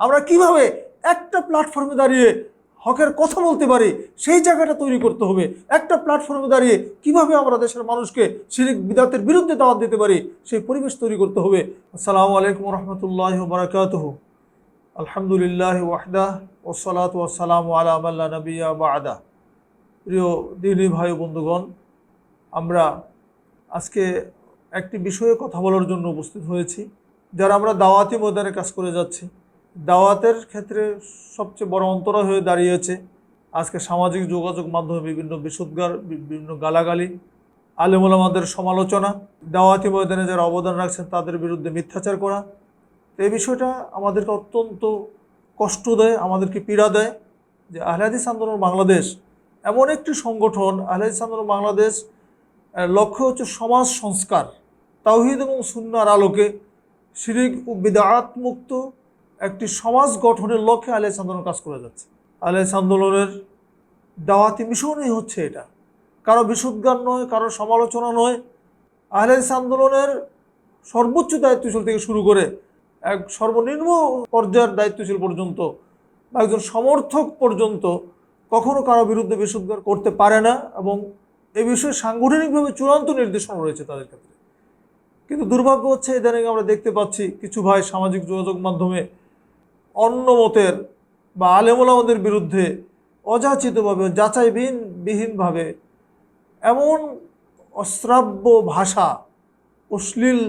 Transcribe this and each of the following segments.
আমরা কিভাবে একটা প্ল্যাটফর্মে দাঁড়িয়ে হকের কথা বলতে পারি সেই জায়গাটা তৈরি করতে হবে। একটা প্ল্যাটফর্মে দাঁড়িয়ে কিভাবে আমরা দেশের মানুষকে শিরক বিদআতের বিরুদ্ধে দাওয়াত দিতে পারি সেই পরিবেশ তৈরি করতে হবে। আসসালামু আলাইকুম রহমতুল্লাহি ওয়া বারাকাতুহু। আলহামদুলিল্লাহ ওয়াহদাহ ওয়াসসালাতু ওয়াসসালামু আলা মান লা নাবিয়্যা বা'দা। প্রিয় দিনী ভাই বন্ধুগণ, আমরা আজকে একটি বিষয়ে কথা বলার জন্য উপস্থিত হয়েছি। যারা আমরা দাওয়াতি ময়দানে কাজ করে যাচ্ছি, দাওয়াতের ক্ষেত্রে সবচেয়ে বড় অন্তরায় হয়ে দাঁড়িয়েছে আজকে সামাজিক যোগাযোগ মাধ্যমে বিভিন্ন বিশুদ্গার, বিভিন্ন গালাগালি, আলেম ওলামাদের সমালোচনা, দাওয়াতি ময়দানে যারা অবদান রাখছেন তাদের বিরুদ্ধে মিথ্যাচার করা। এই বিষয়টা আমাদেরকে অত্যন্ত কষ্ট দেয়, আমাদেরকে পীড়া দেয় যে আহলে হাদিস আন্দোলন বাংলাদেশ এমন একটি সংগঠন। আহলে হাদিস আন্দোলন বাংলাদেশ লক্ষ্য হচ্ছে সমাজ সংস্কার, তাওহীদ এবং সুন্নাহর আলোকে শিরক ও বিদআত মুক্ত একটি সমাজ গঠনের লক্ষ্যে আহলে হাদিস আন্দোলন কাজ করে যাচ্ছে। আহলে হাদিস আন্দোলনের দাওয়াতি মিশনই হচ্ছে এটা, কারো বিশুদ্গার নয়, কারো সমালোচনা নয়। আহলে হাদিস আন্দোলনের সর্বোচ্চ দায়িত্বশীল থেকে শুরু করে এক সর্বনিম্ন পর্যায়ের দায়িত্বশীল পর্যন্ত বা একজন সমর্থক পর্যন্ত কখনো কারো বিরুদ্ধে বিশুদ্গার করতে পারে না, এবং এই বিষয়ে সাংগঠনিকভাবে চূড়ান্ত নির্দেশনা রয়েছে তাদের ক্ষেত্রে। কিন্তু দুর্ভাগ্য হচ্ছে ইদানিং আমরা দেখতে পাচ্ছি কিছু ভাই সামাজিক যোগাযোগ মাধ্যমে অন্য মতের বা আলেম ওলামাদের বিরুদ্ধে অযাচিতভাবে, যাচাইবিহীনভাবে এমন অশ্রাব্য ভাষা, অশ্লীল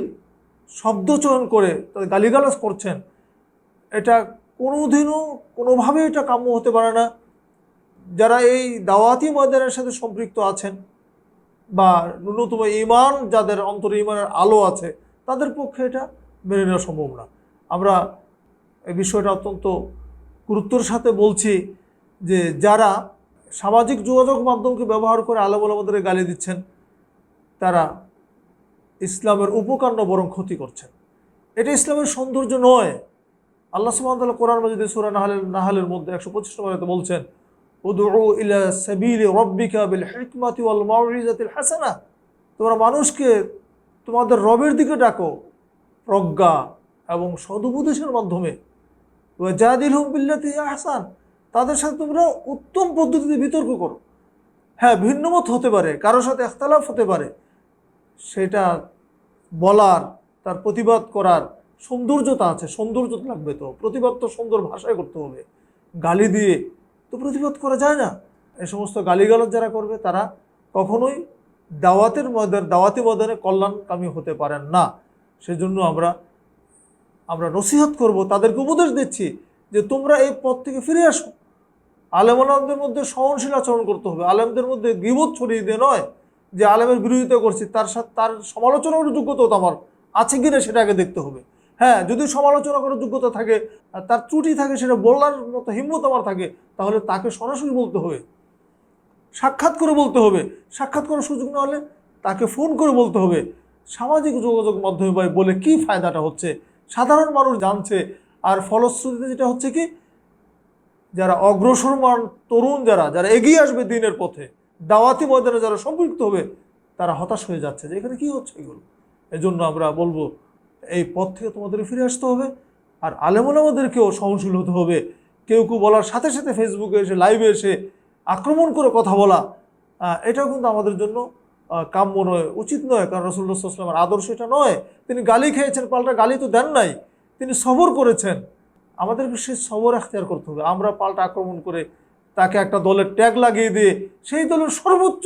শব্দচয়ন করে তাদের গালিগালাজ করছেন। এটা কোনোদিনও কোনোভাবে এটা কাম্য হতে পারে না। যারা এই দাওয়াতি ময়দানের সাথে সম্পৃক্ত আছেন বা ন্যূনতম ঈমান, যাদের অন্তরে ঈমানের আলো আছে, তাদের পক্ষে এটা মেনে নেওয়া সম্ভব না। আমরা এই বিষয়টা অত্যন্ত গুরুত্বের সাথে বলছি যে যারা সামাজিক যোগাযোগ মাধ্যমকে ব্যবহার করে আলেম ওলামাদের গালি দিচ্ছেন, তারা ইসলামের উপকার না বরং ক্ষতি করছেন। এটা ইসলামের সৌন্দর্য নয়। আল্লাহ সুবহানাহু ওয়া তাআলা কোরআন মাজিদে সূরা নাহলের মধ্যে 125 নম্বর আয়াতে বলছেন, উদউ ইলা সাবিলি রাব্বিকা বিল হিকমাতি ওয়াল মাউইযাতিল হাসানা। তোমরা মানুষকে তোমাদের রবের দিকে ডাকো প্রজ্ঞা এবং সদুপদেশের মাধ্যমে। ওয়াজাদিলহুম বিল্লাতি হিয়া আহসান, তাদের সাথে তোমরা উত্তম পদ্ধতিতে বিতর্ক করো। হ্যাঁ, ভিন্নমত হতে পারে, কারোর সাথে ইখতিলাফ হতে পারে, সেটা বলার, তার প্রতিবাদ করার সৌন্দর্যতা আছে। সৌন্দর্য লাগবে তো, প্রতিবাদ তো সুন্দর ভাষায় করতে হবে। গালি দিয়ে তো প্রতিবাদ করা যায় না। এই সমস্ত গালিগালাজ যারা করবে তারা কখনোই দাওয়াতি ময়দানে কল্যাণকামী হতে পারেন না। সেজন্য আমরা নসিহত করব, তাদেরকে উপদেশ দিচ্ছি যে তোমরা এই পথ থেকে ফিরে আসো। আলেম ওলামাদের মধ্যে সহনশীল আচরণ করতে হবে। আলেমদের মধ্যে গীবত ছড়িয়ে দিয়ে নয় যে আলেমের বিরোধিতা করছি, তার সমালোচনার যোগ্যতা তো আমার আছে কিনা সেটা আগে দেখতে হবে। হ্যাঁ, যদি সমালোচনা করার যোগ্যতা থাকে, তার ত্রুটি থাকে, সেটা বলার মতো হিম্মত আমার থাকে, তাহলে তাকে সরাসরি বলতে হবে, সাক্ষাৎ করে বলতে হবে। সাক্ষাৎ করার সুযোগ না হলে তাকে ফোন করে বলতে হবে। সামাজিক যোগাযোগ মাধ্যমে ভাই বলে কি ফায়দাটা হচ্ছে? সাধারণ মানুষ জানছে, আর ফলশ্রুতিতে যেটা হচ্ছে কি, যারা অগ্রসরমান তরুণ, যারা এগিয়ে আসবে দিনের পথে, দাওয়াতি ময়দানে যারা সম্পৃক্ত হবে, তারা হতাশ হয়ে যাচ্ছে যে এখানে কি হচ্ছে এগুলো। এজন্য আমরা বলবো এই পথ থেকে তোমাদের ফিরে আসতে হবে। আর আলেম ওলামাদেরকেও সহনশীল হতে হবে। কেউ বলার সাথে সাথে ফেসবুকে এসে, লাইভে এসে আক্রমণ করে কথা বলা, এটাও কিন্তু আমাদের জন্য কাম্য নয়, উচিত নয়। কারণ রাসূলুল্লাহ সাল্লাল্লাহু আলাইহি ওয়াসাল্লামের আদর্শ এটা নয়। তিনি গালি খেয়েছেন, পাল্টা গালি তো দেন নাই, তিনি সবর করেছেন। আমাদেরকে সেই সবর এখতিয়ার করতে হবে। আমরা পাল্টা আক্রমণ করে তাকে একটা দলের ট্যাগ লাগিয়ে দিয়ে সেই দলের সর্বোচ্চ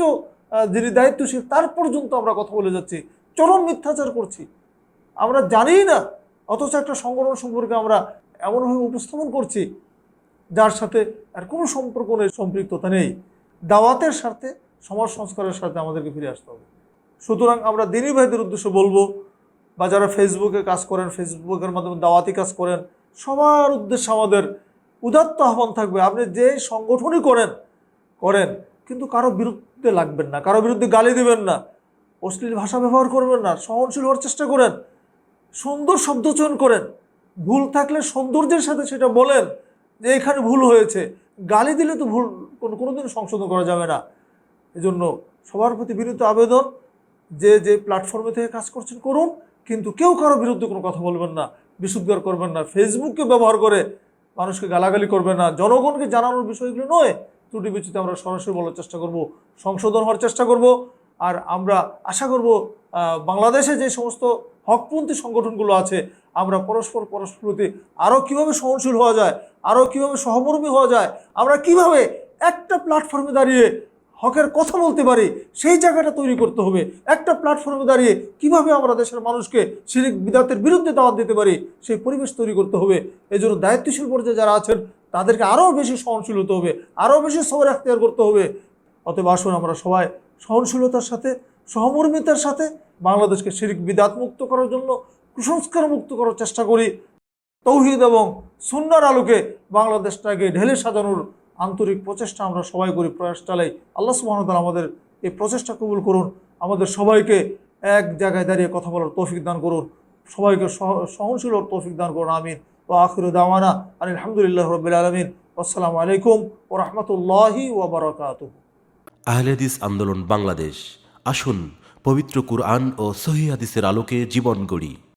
যিনি দায়িত্বশীল তার পর্যন্ত আমরা কথা বলে যাচ্ছি, চরম মিথ্যাচার করছি, আমরা জানিই না। অথচ একটা সংগঠন সম্পর্কে আমরা এমনভাবে উপস্থাপন করছি যার সাথে আর কোনো সম্পর্ক নেই, সম্পৃক্ততা নেই। দাওয়াতের স্বার্থে, সমাজ সংস্কারের সাথে আমাদেরকে ফিরে আসতে হবে। সুতরাং আমরা দিনী ভাইদের উদ্দেশ্যে বলবো, বা যারা ফেসবুকে কাজ করেন, ফেসবুকের মাধ্যমে দাওয়াতি কাজ করেন, সবার উদ্দেশ্যে আমাদের উদাত্ত আহ্বান থাকবে, আপনি যে সংগঠনই করেন কিন্তু কারো বিরুদ্ধে লাগবেন না, কারো বিরুদ্ধে গালি দেবেন না, অশ্লীল ভাষা ব্যবহার করবেন না, সহনশীল হওয়ার চেষ্টা করেন, সুন্দর শব্দচয়ন করেন, ভুল থাকলে সৌন্দর্যের সাথে সেটা বলেন যে এখানে ভুল হয়েছে। গালি দিলে তো ভুল কোনোদিন সংশোধন করা যাবে না। এজন্য সবার প্রতি বিনীত আবেদন, যে প্ল্যাটফর্মে থেকে কাজ করছেন করুন, কিন্তু কেউ কারো বিরুদ্ধে কোনো কথা বলবেন না, বিশুদ্ধার করবেন না। ফেসবুককে ব্যবহার করে মানুষকে গালাগালি করবে না, জনগণকে জানানোর বিষয়গুলো নয়, ত্রুটি বিচ্যুতি আমরা সরাসরি বলার চেষ্টা করব, সংশোধন হওয়ার চেষ্টা করব। আর আমরা আশা করব বাংলাদেশে যে সমস্ত হকপন্থী সংগঠনগুলো আছে, আমরা পরস্পর প্রতি আরও কীভাবে সহনশীল হওয়া যায়, আরও কীভাবে সহমর্মী হওয়া যায়, আমরা কিভাবে একটা প্ল্যাটফর্মে দাঁড়িয়ে হকের কথা বলতে পারি, সেই জায়গাটা তৈরি করতে হবে। একটা প্ল্যাটফর্মে দাঁড়িয়ে কিভাবে আমরা দেশের মানুষকে শিরক বিদআতের বিরুদ্ধে দাওয়াত দিতে পারি, সেই পরিবেশ তৈরি করতে হবে। এই জন্য দায়িত্বশীল পর্যায়ে যারা আছেন তাদেরকে আরও বেশি সহনশীল হতে হবে, আরও বেশি সবর এখতিয়ার করতে হবে। অতএব আসুন আমরা সবাই সহনশীলতার সাথে, সহমর্মিতার সাথে বাংলাদেশকে শিরক বিদআত মুক্ত করার জন্য, কুসংস্কার মুক্ত করার চেষ্টা করি। তৌহিদ এবং সুন্নাহর আলোকে বাংলাদেশটাকে ঢেলে সাজানোর আন্তরিক প্রচেষ্টা আমরা সবাই করি, প্রয়াস চালাই। আল্লাহ সুবহানাহু ওয়া তাআলা আমাদের এই প্রচেষ্টা কবুল করুন, আমাদের সবাইকে এক জায়গায় দাঁড়িয়ে কথা বলার তৌফিক দান করুন, সবাইকে সহনশীল হওয়ার তৌফিক দান করুন। আমিন। ওয়া আখিরু দাওয়ানা আলহামদুলিল্লাহি রাব্বিল আলামিন। আসসালামু আলাইকুম ওয়া রাহমাতুল্লাহি ওয়া বারাকাতুহু। আহলে হাদিস আন্দোলন বাংলাদেশ, আসুন পবিত্র কুরআন ও সহিহ হাদিসের আলোকে জীবন গড়ি।